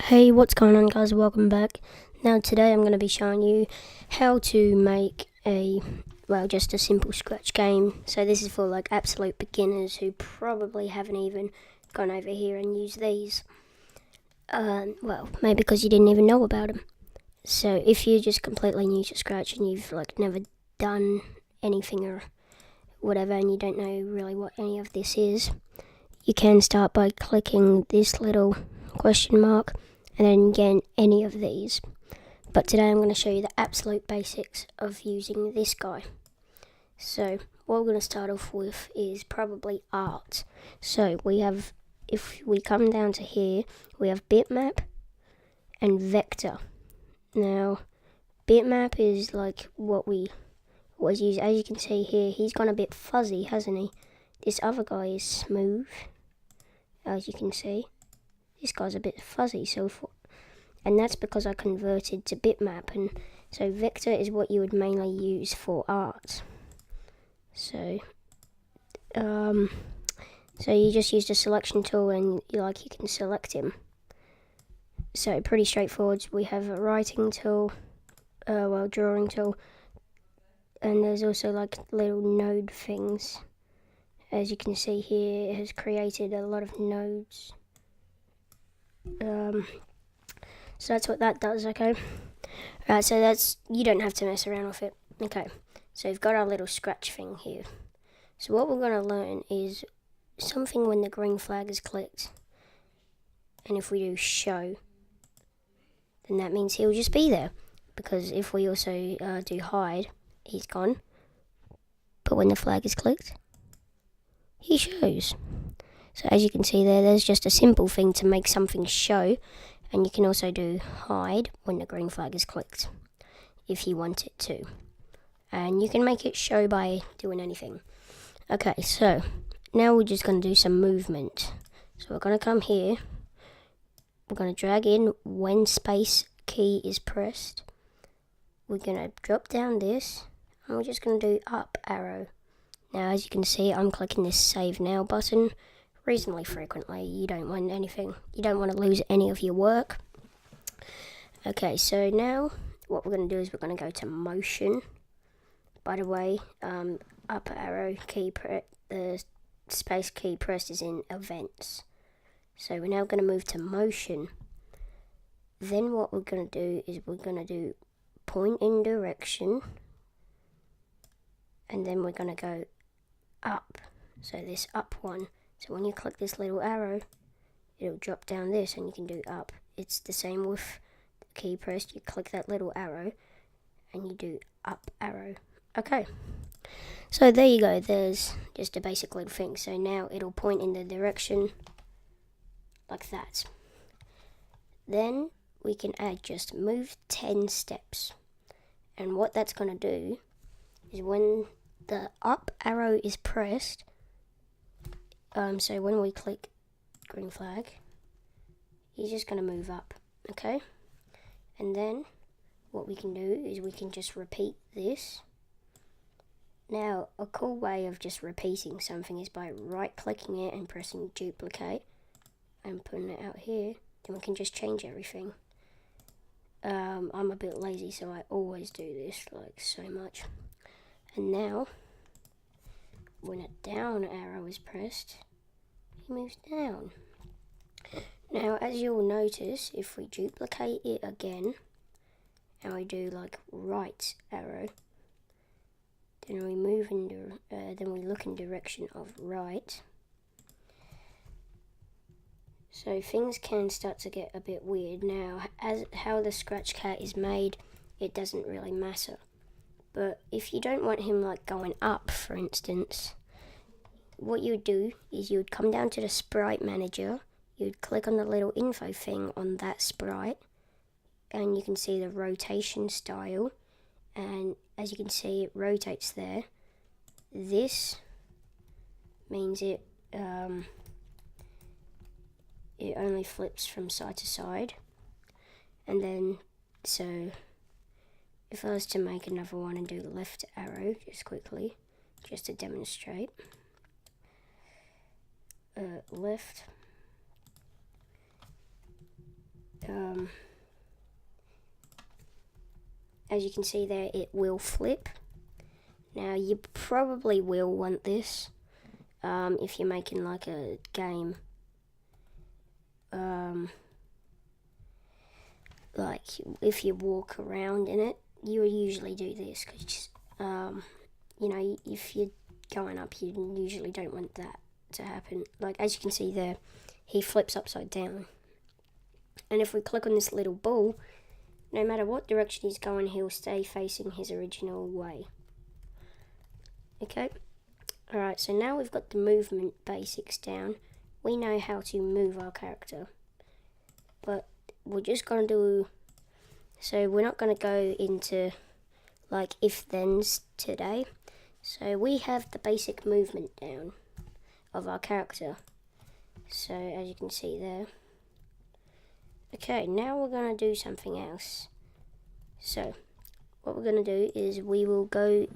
Hey, what's going on, guys? Welcome back. Now today I'm going to be showing you how to make just a simple Scratch game. So this is for like absolute beginners who probably haven't even gone over here and used these. Maybe because you didn't even know about them. So if you're just completely new to Scratch and you've like never done anything or whatever and you don't know really what any of this is, you can start by clicking this little question mark and then get any of these. But today I'm going to show you the absolute basics of using this guy. So what we're going to start off with is probably art. So if we come down to here, we have bitmap and vector. Now bitmap is like what we always use. As you can see here, he's gone a bit fuzzy, hasn't he? This other guy is smooth, as you can see. This guy's a bit fuzzy, and that's because I converted to bitmap, and so vector is what you would mainly use for art. So you just use the selection tool and you can select him. So pretty straightforward. We have a writing tool, drawing tool, and there's also like little node things. As you can see here, it has created a lot of nodes. So that's what that does, okay? Right, so you don't have to mess around with it. Okay, so we've got our little Scratch thing here. So what we're going to learn is something when the green flag is clicked. And if we do show, then that means he'll just be there. Because if we also do hide, he's gone. But when the flag is clicked, he shows. So as you can see there's just a simple thing to make something show. And you can also do hide when the green flag is clicked, if you want it to. And you can make it show by doing anything. Okay, so now we're just going to do some movement. So we're going to come here. We're going to drag in when space key is pressed. We're going to drop down this. And we're just going to do up arrow. Now as you can see, I'm clicking this save now button reasonably frequently. You don't want to lose any of your work. Okay, so now what we're going to do is we're going to go to motion. By the way, up arrow key, the space key pressed is in events. So we're now going to move to motion. Then what we're going to do is we're going to do point in direction. And then we're going to go up. So this up one. So when you click this little arrow, it'll drop down this and you can do up. It's the same with the key pressed. You click that little arrow and you do up arrow. Okay. So there you go. There's just a basic little thing. So now it'll point in the direction like that. Then we can add just move 10 steps. And what that's going to do is when the up arrow is pressed, so when we click green flag, he's just going to move up, okay? And then what we can do is we can just repeat this. Now, a cool way of just repeating something is by right-clicking it and pressing duplicate and putting it out here. Then we can just change everything. I'm a bit lazy, so I always do this, like so much. And now, when a down arrow is pressed, he moves down. Now, as you'll notice, if we duplicate it again, and we do like right arrow, then we look in direction of right. So things can start to get a bit weird. Now, as how the Scratch Cat is made, it doesn't really matter. But if you don't want him like going up, for instance, what you would do is you would come down to the sprite manager, you'd click on the little info thing on that sprite, and you can see the rotation style, and as you can see it rotates there. This means it only flips from side to side. And then so if I was to make another one and do left arrow just quickly, just to demonstrate, left, as you can see there, it will flip. Now you probably will want this if you're making like a game, like if you walk around in it, you would usually do this because you know, if you're going up, you usually don't want that to happen. Like as you can see there, he flips upside down, and if we click on this little ball, no matter what direction he's going, he'll stay facing his original way. Okay, alright, so now we've got the movement basics down. We know how to move our character, but we're just going to do, so we're not going to go into like if-thens today. So we have the basic movement down of our character. So as you can see there. Okay, now we're going to do something else. So what we're going to do is we will go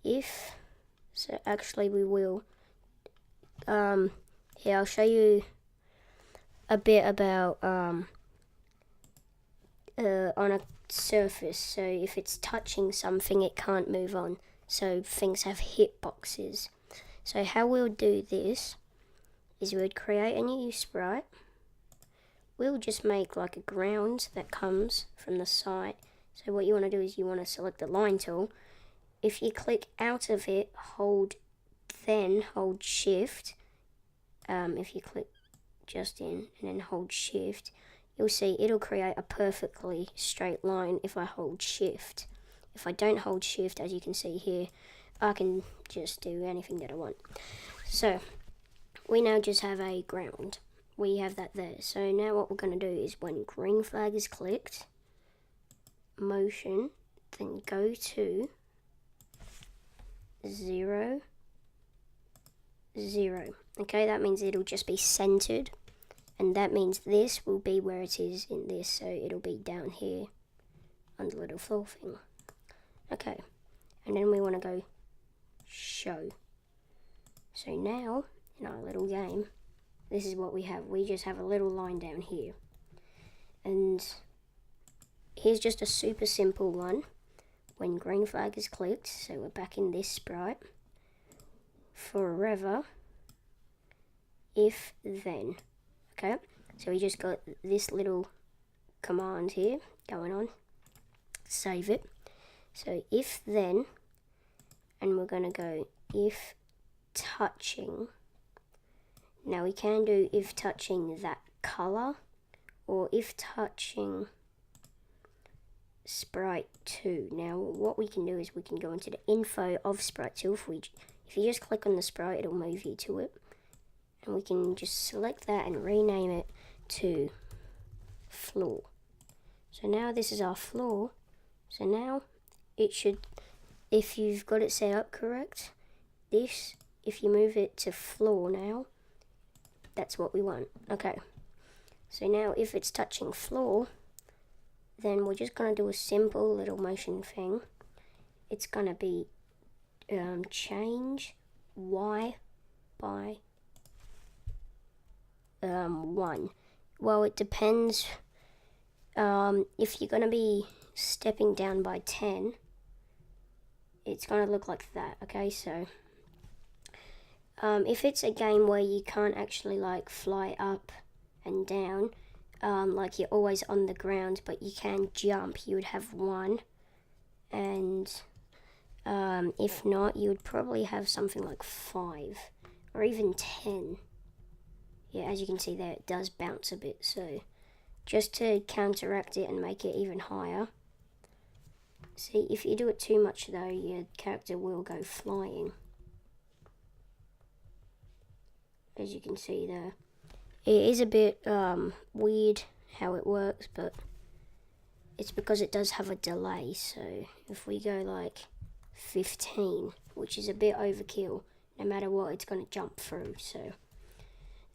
if, so actually we will, here I'll show you a bit about on a surface. So if it's touching something, it can't move on. So things have hitboxes. So how we'll do this is we'll create a new sprite. We'll just make like a ground that comes from the site. So what you want to do is you want to select the line tool. If you click out of it, hold shift. If you click just in and then hold shift, you'll see it'll create a perfectly straight line if I hold shift. If I don't hold shift, as you can see here, I can just do anything that I want. So we now just have a ground. We have that there. So now what we're going to do is when green flag is clicked, motion, then go to 0, 0. Okay, that means it'll just be centered, and that means this will be where it is in this, so it'll be down here on the little floor thing. Okay, and then we want to go show. So now in our little game, this is what we have. We just have a little line down here, and here's just a super simple one. When green flag is clicked, so we're back in this sprite, forever if then. Okay, so we just got this little command here going on. Save it. So if then, and we're going to go if touching. Now we can do if touching that color, or if touching sprite 2. Now what we can do is we can go into the info of sprite 2. If you just click on the sprite, it'll move you to it, and we can just select that and rename it to floor. So now this is our floor. So now it should, if you've got it set up correct, this, if you move it to floor now, that's what we want. Okay, so now if it's touching floor, then we're just going to do a simple little motion thing. It's going to be change Y by 1. Well, it depends. If you're going to be stepping down by 10, it's going to look like that. Okay, so if it's a game where you can't actually like fly up and down, like you're always on the ground but you can jump, you would have 1. And if not, you would probably have something like 5 or even 10. Yeah, as you can see there, it does bounce a bit, so just to counteract it and make it even higher. See, if you do it too much though, your character will go flying. As you can see there. It is a bit weird how it works, but it's because it does have a delay. So if we go like 15, which is a bit overkill, no matter what, it's going to jump through. So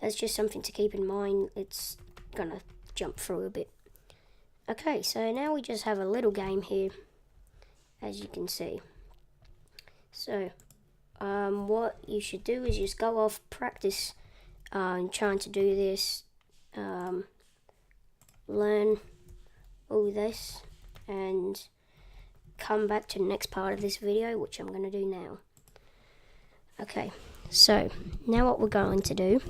that's just something to keep in mind. It's going to jump through a bit. Okay, so now we just have a little game here, as you can see. So what you should do is just go off, practice trying to do this learn all this and come back to the next part of this video, which I'm going to do now. Okay, so now what we're going to do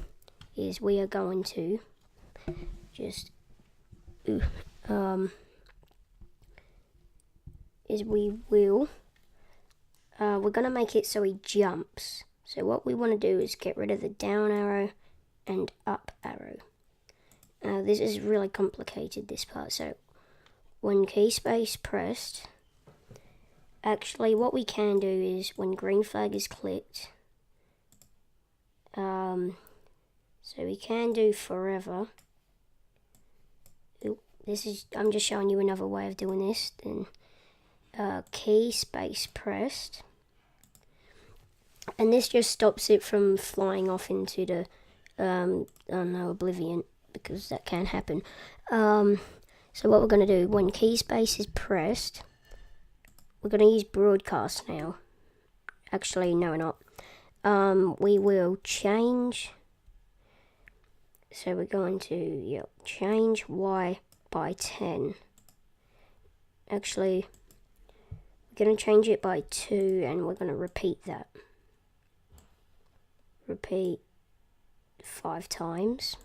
is we are going to just we're going to make it so he jumps. So what we want to do is get rid of the down arrow and up arrow. This is really complicated, this part. So when key space pressed, actually what we can do is when green flag is clicked, so we can do forever. I'm just showing you another way of doing this. Then key space pressed, and this just stops it from flying off into the oblivion, because that can happen. So what we're going to do, when key space is pressed, we're going to use broadcast now. Actually, no, we're not. We will change. So we're going to change Y by 10. Actually, we're going to change it by 2, and we're going to repeat that. Repeat 5 times.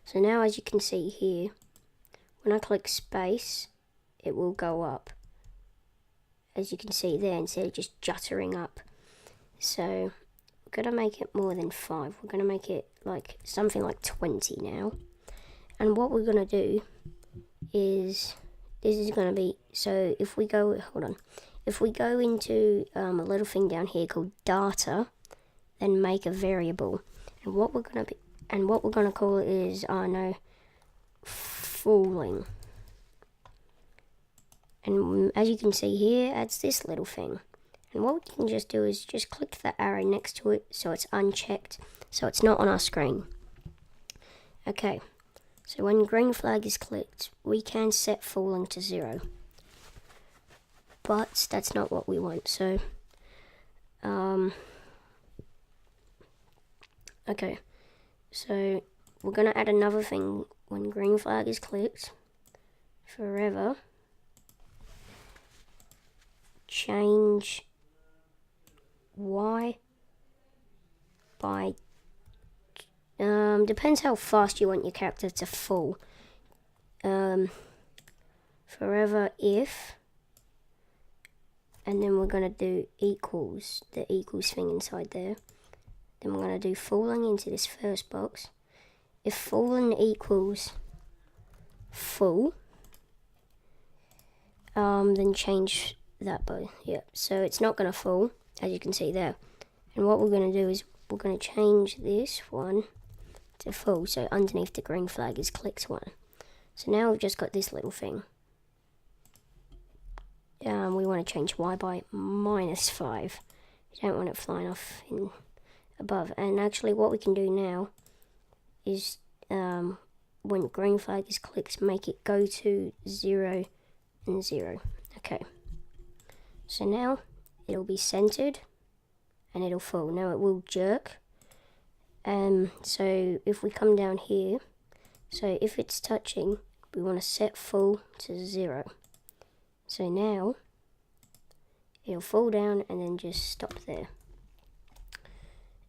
So now, as you can see here, when I click space, it will go up, as you can see there, instead of just juttering up. So we're going to make it more than 5. We're going to make it like something like 20 now. And what we're going to do is, this is going to be, so if we go, if we go into a little thing down here called data, then make a variable, and what we're going to call it is, fooling. And as you can see here, adds this little thing. And what we can just do is just click the arrow next to it so it's unchecked, so it's not on our screen. Okay, so when green flag is clicked, we can set fooling to 0. But that's not what we want, so okay, so we're going to add another thing when green flag is clicked. Forever. Change Y by, depends how fast you want your character to fall. Forever if, and then we're going to do equals, the equals thing inside there. Then we're going to do falling into this first box. If fallen equals full, then change that by, so it's not going to fall, as you can see there. And what we're going to do is we're going to change this one to full, so underneath the green flag is clicked one. So now we've just got this little thing. We want to change Y by -5. You don't want it flying off in above. And actually what we can do now is when green flag is clicked, make it go to 0 and 0. Okay, so now it'll be centered and it'll fall. Now it will jerk. So if we come down here, so if it's touching, we want to set full to 0. So now it'll fall down and then just stop there.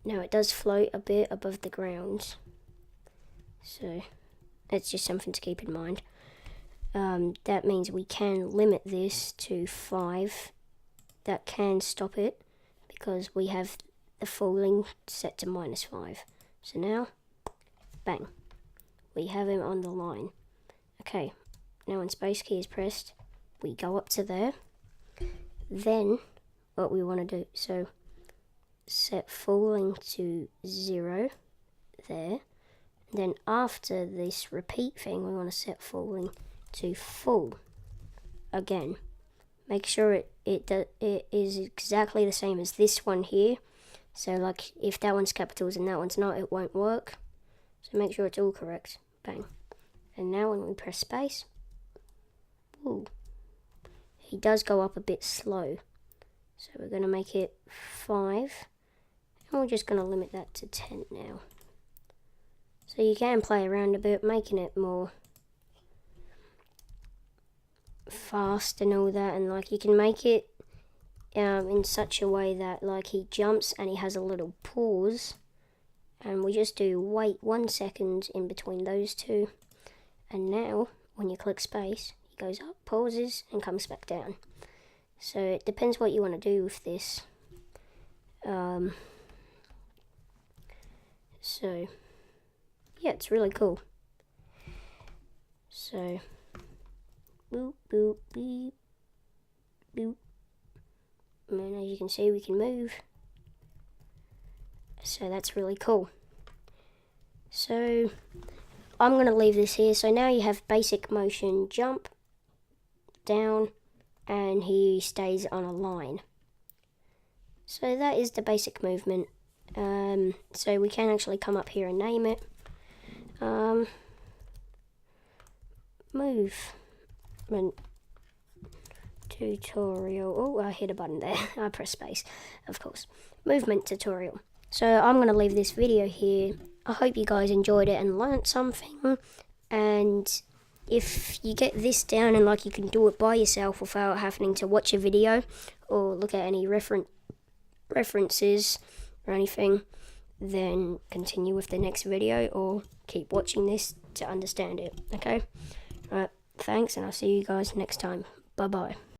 Now it does float a bit above the ground, so that's just something to keep in mind. That means we can limit this to 5. That can stop it because we have the falling set to -5. So now, bang, we have him on the line. Okay, now when space key is pressed, we go up to there. Then what we want to do, so set falling to 0 there. Then after this repeat thing, we want to set falling to full again. Make sure it is exactly the same as this one here. So like if that one's capitals and that one's not, it won't work. So make sure it's all correct. Bang. And now when we press space, ooh, he does go up a bit slow. So we're going to make it 5. And we're just going to limit that to 10 now. So you can play around a bit, making it more fast and all that, and like you can make it in such a way that like he jumps and he has a little pause, and we just do wait 1 second in between those two, and now when you click space he goes up, pauses, and comes back down. So it depends what you want to do with this. So yeah, it's really cool. So boop boop beep boop, and as you can see we can move, so that's really cool. So I'm going to leave this here. So now you have basic motion, jump, down, and he stays on a line. So that is the basic movement. So we can actually come up here and name it. Movement tutorial. Oh, I hit a button there. I press space, of course. Movement tutorial. So I'm going to leave this video here. I hope you guys enjoyed it and learnt something. And if you get this down and like you can do it by yourself without having to watch a video or look at any references or anything, then continue with the next video or keep watching this to understand it. Okay? Alright, thanks, and I'll see you guys next time. Bye bye.